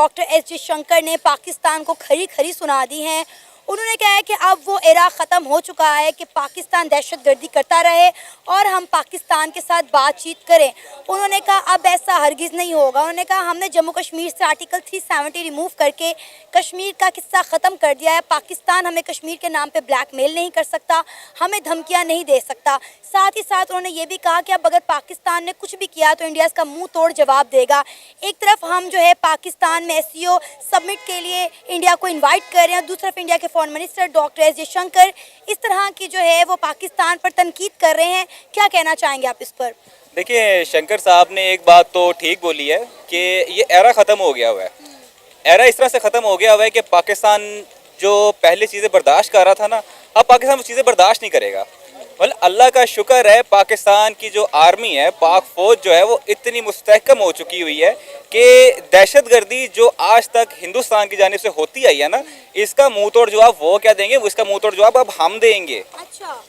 Doctor S Jaishankar ने पाकिस्तान को खरी खरी सुना दी हैं। उन्होंने कहा है कि अब वो एरा ख़त्म हो चुका है कि पाकिस्तान दहशतगर्दी करता रहे और हम पाकिस्तान के साथ बातचीत करें। उन्होंने कहा अब ऐसा हरगिज़ नहीं होगा। उन्होंने कहा हमने जम्मू कश्मीर से आर्टिकल 370 रिमूव करके कश्मीर का किस्सा ख़त्म कर दिया है। पाकिस्तान हमें कश्मीर के नाम पे ब्लैकमेल नहीं कर सकता, हमें धमकियां नहीं दे सकता। साथ ही साथ उन्होंने ये भी कहा कि अब अगर पाकिस्तान ने कुछ भी किया तो इंडिया इसका मुंह तोड़ जवाब देगा। एक तरफ हम जो है पाकिस्तान में एससीओ समिट के लिए इंडिया को इन्वाइट कर रहे हैं, दूसरी तरफ इंडिया के foreign minister doctor S Jaishankar इस तरह की जो है वो पाकिस्तान पर तनकीद कर रहे हैं। क्या कहना चाहेंगे आप इस पर? देखिए, शंकर साहब ने एक बात तो ठीक बोली है कि ये एरा ख़त्म हो गया हुआ है। एरा इस तरह से ख़त्म हो गया हुआ है कि पाकिस्तान जो पहले चीज़ें बर्दाश्त कर रहा था ना, अब पाकिस्तान वो चीज़ें बर्दाश्त नहीं करेगा। मतलब अल्लाह का शुक्र है, पाकिस्तान की जो आर्मी है, पाक फ़ौज जो है वो इतनी मुस्तहकम हो चुकी हुई है कि दहशतगर्दी जो आज तक हिंदुस्तान की जानिब से होती आई है ना, इसका मुंह तोड़ जवाब वो क्या देंगे, वो इसका मुंह तोड़ जवाब अब हम देंगे। अच्छा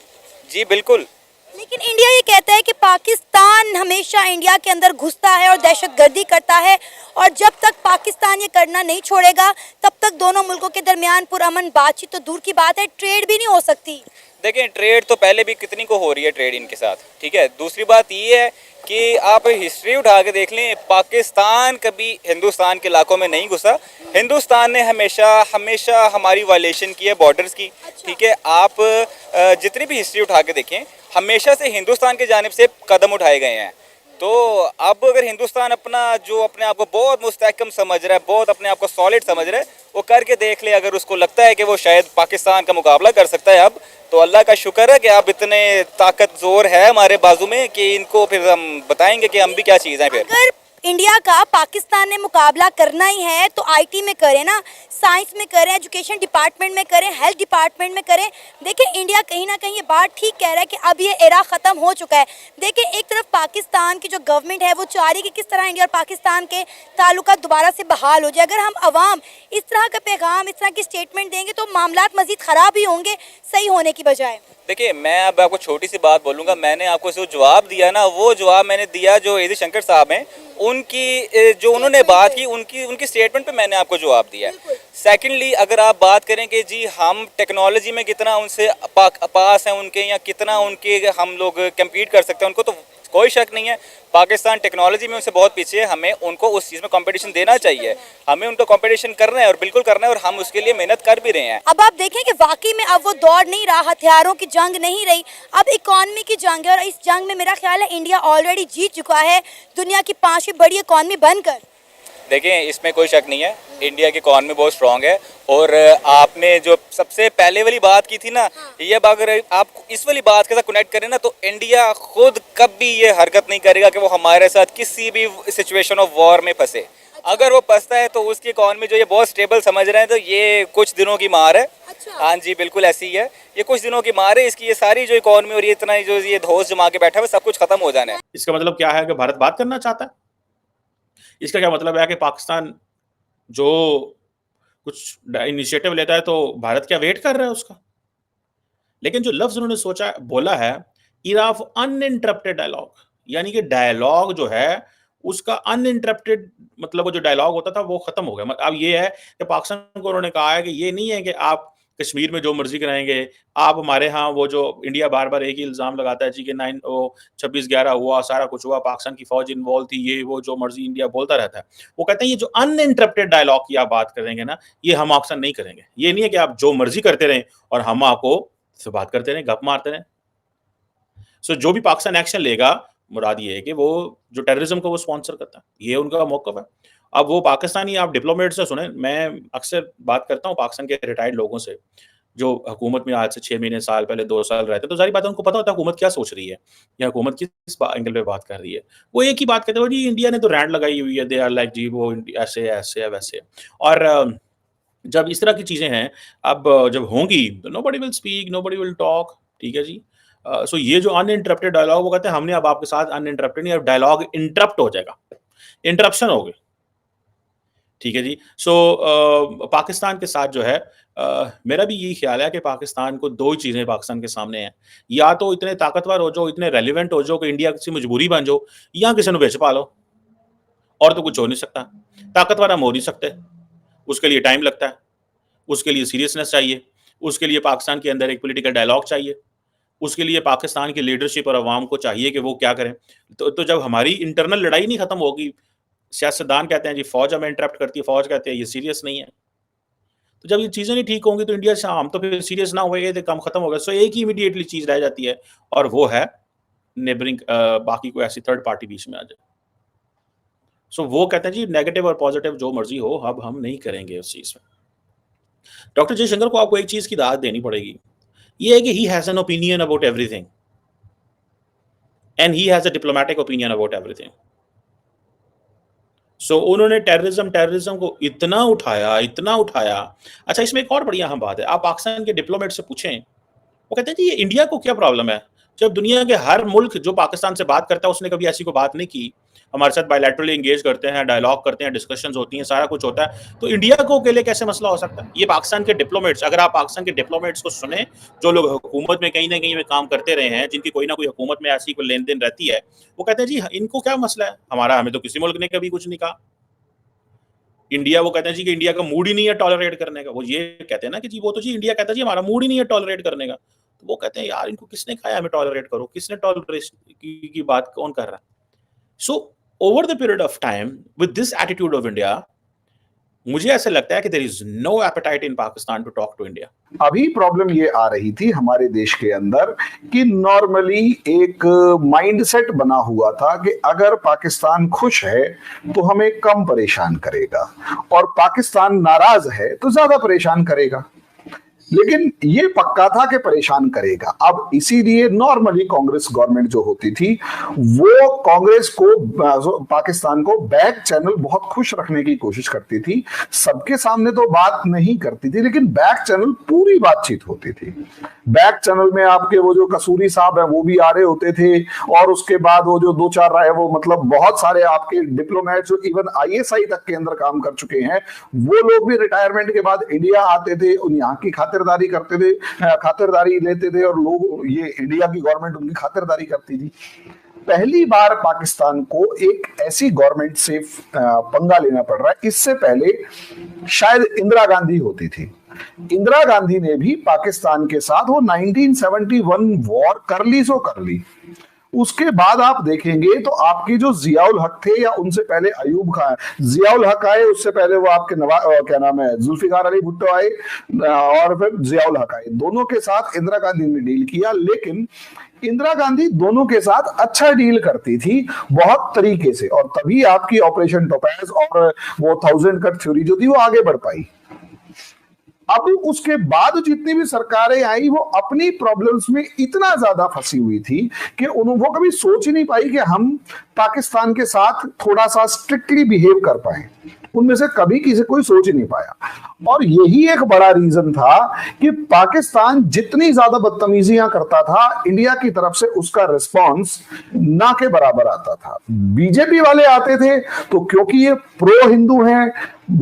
जी बिल्कुल। लेकिन इंडिया ये कहता है कि पाकिस्तान हमेशा इंडिया के अंदर घुसता है और दहशतगर्दी करता है और जब तक पाकिस्तान ये करना नहीं छोड़ेगा तब तक दोनों मुल्कों के दरमियान पुरअमन बातचीत तो दूर की बात है, ट्रेड भी नहीं हो सकती। देखें, ट्रेड तो पहले भी कितनी को हो रही है ट्रेड इनके साथ, ठीक है। दूसरी बात ये है कि आप हिस्ट्री उठा के देख लें, पाकिस्तान कभी हिंदुस्तान के इलाकों में नहीं घुसा। हिंदुस्तान ने हमेशा हमेशा हमारी वायलेशन की है बॉर्डर्स की, ठीक है। आप जितनी भी हिस्ट्री उठा के देखें, हमेशा से हिंदुस्तान की जानिब से कदम उठाए गए हैं। तो अब अगर हिंदुस्तान अपना जो अपने आप को बहुत मुस्तहकम समझ रहा है, बहुत अपने आप को सॉलिड समझ रहा है, वो करके देख ले। अगर उसको लगता है कि वो शायद पाकिस्तान का मुकाबला कर सकता है अब, तो अल्लाह का शुक्र है कि अब इतने ताकत जोर है हमारे बाजू में कि इनको फिर हम बताएंगे कि हम भी क्या चीज़ हैं। फिर अगर इंडिया का पाकिस्तान ने मुकाबला करना ही है तो आईटी में करें ना, साइंस में करें, एजुकेशन डिपार्टमेंट में करें, हेल्थ डिपार्टमेंट में करें। देखिए इंडिया कहीं ना कहीं ये बात ठीक कह रहा है कि अब ये एरा ख़त्म हो चुका है। देखिए एक तरफ पाकिस्तान की जो गवर्नमेंट है वो चाह रही है कि किस तरह इंडिया और पाकिस्तान के ताल्लुकात दोबारा से बहाल हो जाए। अगर हम अवाम इस तरह का पैगाम, इस तरह की स्टेटमेंट देंगे तो मामलात मजीद ख़राब ही होंगे, सही होने की बजाय। देखिए, मैं अब आपको छोटी सी बात बोलूँगा। मैंने आपको जो जवाब दिया ना, वो जवाब मैंने दिया जो एस जयशंकर साहब हैं उनकी जो उन्होंने बात की, उनकी स्टेटमेंट पे मैंने आपको जवाब दिया। सेकेंडली, अगर आप बात करें कि जी हम टेक्नोलॉजी में कितना उनसे पास हैं उनके, या कितना उनके हम लोग कम्पीट कर सकते हैं उनको, तो कोई शक नहीं है पाकिस्तान टेक्नोलॉजी में उनसे बहुत पीछे है। हमें उनको उस चीज़ में कंपटीशन देना चाहिए, हमें उनको कंपटीशन करना है और बिल्कुल करना है, और हम उसके लिए मेहनत कर भी रहे हैं। अब आप देखें कि वाकई में अब वो दौर नहीं रहा, हथियारों की जंग नहीं रही, अब इकॉनमी की जंग है और इस जंग में मेरा ख्याल है इंडिया ऑलरेडी जीत चुका है दुनिया की 5वीं बड़ी इकॉनमी बनकर। देखें, इसमें कोई शक नहीं है, इंडिया की इकॉनमी बहुत स्ट्रांग है। और आपने जो सबसे पहले वाली बात की थी ना, ये अगर आप इस वाली बात के साथ कनेक्ट करें ना, तो इंडिया खुद कभी ये हरकत नहीं करेगा कि वो हमारे साथ किसी भी सिचुएशन ऑफ वॉर में फंसे। अगर वो फंसता है तो उसकी इकॉनमी जो ये बहुत स्टेबल समझ रहे हैं, तो ये कुछ दिनों की मार है। हाँ जी, बिल्कुल ऐसी ही है, ये कुछ दिनों की मार है। इसकी ये सारी जो इकॉनमी और ये इतना जो ये धौस जमा के बैठा है, सब कुछ खत्म हो जाना है। इसका मतलब क्या है कि भारत बात करना चाहता है? इसका क्या मतलब है कि पाकिस्तान जो कुछ इनिशिएटिव लेता है तो भारत क्या वेट कर रहा है उसका? लेकिन जो लफ्ज उन्होंने सोचा बोला है, इरा ऑफ अनइंटरप्टेड डायलॉग, यानी कि डायलॉग जो है उसका अनइंटरप्टेड, मतलब वो जो डायलॉग होता था वो खत्म हो गया। अब ये है कि पाकिस्तान को उन्होंने कहा है कि ये नहीं है कि आप कश्मीर में जो मर्जी कराएंगे, आप हमारे यहाँ वो जो इंडिया बार बार एक ही इल्जाम लगाता है जी कि 26/11 हुआ, सारा कुछ हुआ, पाकिस्तान की फौज इन्वॉल्व थी, ये वो जो मर्जी इंडिया बोलता रहता है। वो कहते हैं ये जो अनइंटरप्टेड डायलॉग की आप बात करेंगे ना, ये हम आपसे नहीं करेंगे। ये नहीं है कि आप जो मर्जी करते रहें और हम आपको से बात करते रहें, गप मारते रहें। सो जो भी पाकिस्तान एक्शन लेगा, मुराद ये है कि वो जो टेररिज्म को वो स्पॉन्सर करता है, ये उनका मौक़िफ़ है। अब वो पाकिस्तानी आप डिप्लोमेट से सुने, मैं अक्सर बात करता हूँ पाकिस्तान के रिटायर्ड लोगों से, जो हुकूमत में आज से 6 महीने, साल पहले, 2 साल रहते हैं, तो ज़ाहिर बात है उनको पता होता है हुकूमत क्या सोच रही है या हुकूमत किस एंगल पे बात कर रही है। वो एक ही बात कहते हैं, जी इंडिया ने तो रैंड लगाई हुई है, दे आर लाइक जी वो ऐसे है, ऐसे है, वैसे है। और जब इस तरह की चीज़ें हैं, अब जब होंगी तो nobody will speak, nobody will talk, ठीक है जी। सो ये जो अनइंटरप्टेड डायलॉग, वो कहते हैं हमने अब आपके साथ अनइंटरप्टेड नहीं, अब डायलॉग इंटरप्ट हो जाएगा, इंटरप्शन हो गई, ठीक है जी। सो पाकिस्तान के साथ जो है मेरा भी यही ख्याल है कि पाकिस्तान को 2 ही चीज़ें पाकिस्तान के सामने हैं, या तो इतने ताकतवर हो जाओ, इतने रेलिवेंट हो जाओ कि इंडिया की मजबूरी बन जाओ, या किसी को बेच पा लो। और तो कुछ हो नहीं सकता। ताकतवर हम हो नहीं सकते, उसके लिए टाइम लगता है, उसके लिए सीरियसनेस चाहिए, उसके लिए पाकिस्तान के अंदर एक पॉलिटिकल डायलॉग चाहिए, उसके लिए पाकिस्तान की लीडरशिप और अवाम को चाहिए कि वो क्या करें। तो जब हमारी इंटरनल लड़ाई नहीं खत्म होगी, सियासतदान कहते हैं जी फौज हमें इंटरप्ट करती है, फौज कहते हैं ये सीरियस नहीं है। तो जब ये चीज़ें नहीं ठीक होंगी तो इंडिया से हम तो फिर सीरियस ना हुए तो कम खत्म होगा। सो एक ही इमीडिएटली चीज़ रह जाती है और वो है नेबरिंग, बाकी कोई ऐसी थर्ड पार्टी बीच में आ जाए। सो वो कहते हैं जी नेगेटिव और पॉजिटिव जो मर्जी हो, अब हम नहीं करेंगे उस चीज़ में। डॉक्टर जयशंकर को आपको एक चीज़ की दाद देनी पड़ेगी, ये है कि he has an opinion about everything and he has a diplomatic opinion about everything. So उन्होंने टेररिज्म को इतना उठाया। अच्छा, इसमें एक और बड़ी अहम बात है, आप पाकिस्तान के डिप्लोमेट से पूछें, वो कहते हैं जी ये इंडिया को क्या प्रॉब्लम है, जब दुनिया के हर मुल्क जो पाकिस्तान से बात करता है उसने कभी ऐसी कोई बात नहीं की, हमारे साथ बायलैटरली एंगेज करते हैं, डायलॉग करते हैं, डिस्कशंस होती हैं, सारा कुछ होता है, तो इंडिया को अकेले कैसे मसला हो सकता है। ये पाकिस्तान के डिप्लोमेट्स, अगर आप पाकिस्तान के डिप्लोमेट्स को सुने, जो लोग हुकूमत में कहीं ना कहीं में काम करते रहे हैं, जिनकी कोई ना कोई हुकूमत में ऐसी कोई लेन देन रहती है, वो कहते हैं जी इनको क्या मसला है, हमें तो किसी मुल्क ने कभी कुछ नहीं कहा। इंडिया, वो कहते हैं जी कि इंडिया का मूड ही नहीं है टॉलरेट करने का। वो ये कहते हैं ना कि जी वो तो जी इंडिया कहता है जी हमारा मूड ही नहीं है टॉलरेट करने का। तो वो कहते हैं यार इनको किसने कहा हमें टॉलरेट करो, किसने टॉलरेट की बात कौन कर रहा है। So over the period of time with this attitude of India, मुझे ऐसा लगता है कि there is no appetite in Pakistan to talk to India. अभी प्रॉब्लम ये आ रही थी हमारे देश के अंदर कि नॉर्मली एक माइंडसेट बना हुआ था कि अगर पाकिस्तान खुश है तो हमें कम परेशान करेगा और पाकिस्तान नाराज है तो ज्यादा परेशान करेगा, लेकिन ये पक्का था कि परेशान करेगा। अब इसीलिए नॉर्मली कांग्रेस गवर्नमेंट जो होती थी वो कांग्रेस को, पाकिस्तान को बैक चैनल बहुत खुश रखने की कोशिश करती थी। सबके सामने तो बात नहीं करती थी, लेकिन बैक चैनल पूरी बातचीत होती थी। बैक चैनल में आपके वो जो कसूरी साहब है वो भी आ रहे होते थे, और उसके बाद वो जो 2-4 रहे, वो मतलब बहुत सारे आपके डिप्लोमेट जो इवन ISI तक के अंदर काम कर चुके हैं, वो लोग भी रिटायरमेंट के बाद इंडिया आते थे, यहाँ की खातिरदारी करते थे, खातिरदारी लेते थे, और लोग, ये इंडिया की गवर्नमेंट उनकी खातिरदारी करती थी। पहली बार पाकिस्तान को एक ऐसी गवर्नमेंट से पंगा लेना पड़ रहा है। इससे पहले शायद इंदिरा गांधी होती थी। इंदिरा गांधी ने भी पाकिस्तान के साथ वो 1971 वॉर कर ली सो कर ली। उसके बाद आप देखेंगे तो आपकी जो जियाउल हक थे, या उनसे पहले अयूब खान, जियाउल हक आए, उससे पहले वो आपके क्या नाम है, जुल्फिकार अली भुट्टो आए, और फिर जियाउल हक आए। दोनों के साथ इंदिरा गांधी ने डील किया, लेकिन इंदिरा गांधी दोनों के साथ अच्छा डील करती थी बहुत तरीके से, और तभी आपकी ऑपरेशन टोपैज और वो 1000 कट थ्योरी जो थी वो आगे बढ़ पाई। अब उसके बाद जितनी भी सरकारें आई वो अपनी प्रॉब्लम्स में इतना ज्यादा फंसी हुई थी कि वो कभी सोच ही नहीं पाई कि हम पाकिस्तान के साथ थोड़ा सा स्ट्रिक्टली बिहेव कर पाए। उनमें से कभी किसी कोई सोच ही नहीं पाया, और यही एक बड़ा रीजन था कि पाकिस्तान जितनी ज्यादा बदतमीजियां करता था, इंडिया की तरफ से उसका रिस्पांस ना के बराबर आता था। बीजेपी वाले आते थे तो क्योंकि ये प्रो हिंदू हैं,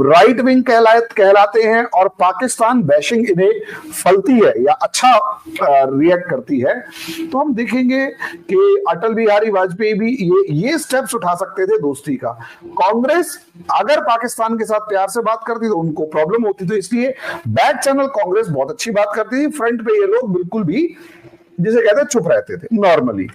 राइट विंग कहलाते हैं, और पाकिस्तान बैशिंग इन्हें फलती है या अच्छा रिएक्ट करती है, तो हम देखेंगे कि अटल बिहारी वाजपेयी भी ये स्टेप्स उठा सकते थे दोस्ती का। कांग्रेस अगर पाकिस्तान के साथ प्यार से बात करती तो उनको प्रॉब्लम होती, तो इसलिए बैक चैनल कांग्रेस बहुत अच्छी बात करती थी, फ्रंट पे ये लोग बिल्कुल भी, जिसे कहते हैं, चुप रहते थे नॉर्मली।